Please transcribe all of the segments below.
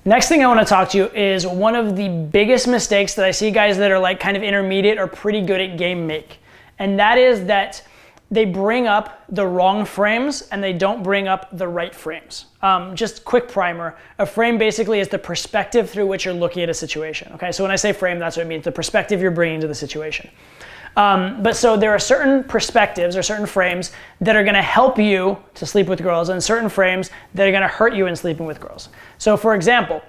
Next thing I want to talk to you is one of the biggest mistakes that I see guys that are like kind of intermediate or pretty good at game make. And that is that they bring up the wrong frames and they don't bring up the right frames. Just quick primer. A frame basically is the perspective through which you're looking at a situation. Okay, so when I say frame, that's what it means, the perspective you're bringing to the situation. But so there are certain perspectives or certain frames that are gonna help you to sleep with girls and certain frames that are gonna hurt you in sleeping with girls. So for example,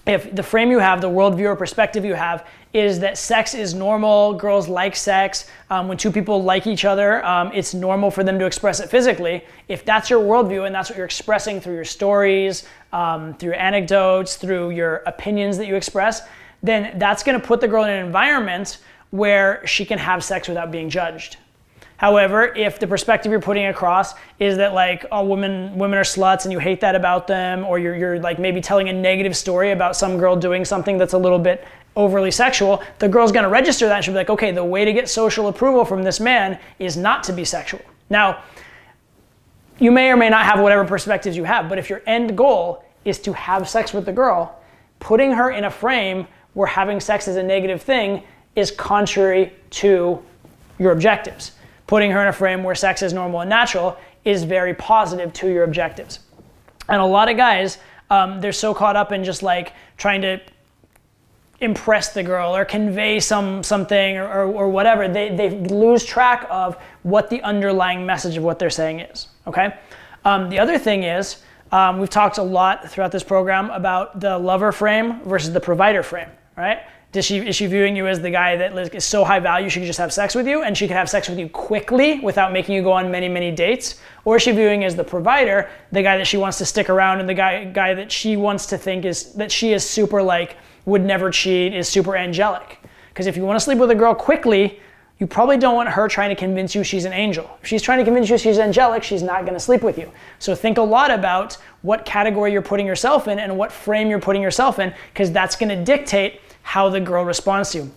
if the frame you have, the worldview or perspective you have is that sex is normal, girls like sex, when two people like each other, it's normal for them to express it physically. If that's your worldview and that's what you're expressing through your stories, through your anecdotes, through your opinions that you express, then that's gonna put the girl in an environment where she can have sex without being judged. However, if the perspective you're putting across is that like, oh, women are sluts and you hate that about them, or you're like maybe telling a negative story about some girl doing something that's a little bit overly sexual, the girl's gonna register that and she'll be like, okay, the way to get social approval from this man is not to be sexual. Now, you may or may not have whatever perspectives you have, but if your end goal is to have sex with the girl, putting her in a frame where having sex is a negative thing is contrary to your objectives. Putting her in a frame where sex is normal and natural is very positive to your objectives. And a lot of guys, they're so caught up in just like trying to impress the girl or convey something or whatever, they lose track of what the underlying message of what they're saying is, okay? The other thing is, we've talked a lot throughout this program about the lover frame versus the provider frame, right? Is she viewing you as the guy that is so high value she can just have sex with you and she can have sex with you quickly without making you go on many, many dates? Or is she viewing as the provider, the guy that she wants to stick around and the guy that she wants to think is, that she is super like, would never cheat, is super angelic? Because if you want to sleep with a girl quickly, you probably don't want her trying to convince you she's an angel. If she's trying to convince you she's angelic, she's not going to sleep with you. So think a lot about what category you're putting yourself in and what frame you're putting yourself in, because that's going to dictate how the girl responds to you.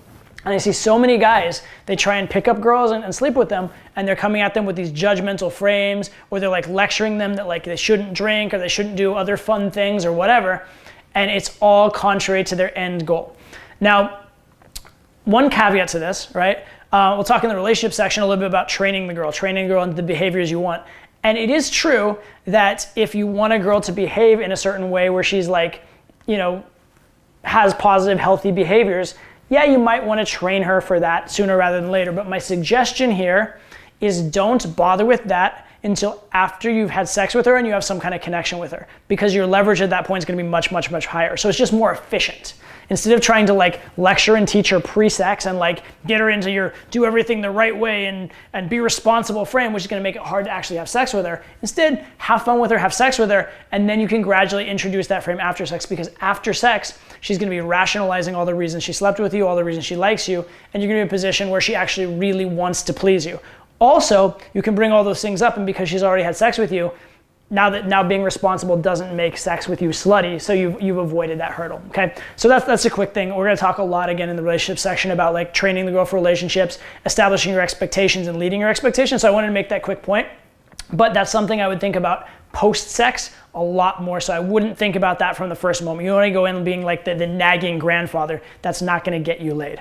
And I see so many guys, they try and pick up girls and sleep with them, and they're coming at them with these judgmental frames, or they're like lecturing them that like they shouldn't drink or they shouldn't do other fun things or whatever, and it's all contrary to their end goal. Now, one caveat to this, right? We'll talk in the relationship section a little bit about training the girl into the behaviors you want. And it is true that if you want a girl to behave in a certain way where she's like, you know, has positive, healthy behaviors, yeah, you might want to train her for that sooner rather than later. But my suggestion here is don't bother with that until after you've had sex with her and you have some kind of connection with her, because your leverage at that point is going to be much, much, much higher. So it's just more efficient. Instead of trying to like lecture and teach her pre-sex and like get her into your do everything the right way and be responsible frame, which is going to make it hard to actually have sex with her. Instead, have fun with her, have sex with her, and then you can gradually introduce that frame after sex, because after sex, she's going to be rationalizing all the reasons she slept with you, all the reasons she likes you, and you're going to be in a position where she actually really wants to please you. Also, you can bring all those things up, and because she's already had sex with you, now being responsible doesn't make sex with you slutty, so you've avoided that hurdle, okay? So that's a quick thing. We're gonna talk a lot again in the relationship section about like training the girl for relationships, establishing your expectations and leading your expectations, so I wanted to make that quick point. But that's something I would think about post-sex a lot more, so I wouldn't think about that from the first moment. You don't want to go in being like the nagging grandfather. That's not gonna get you laid.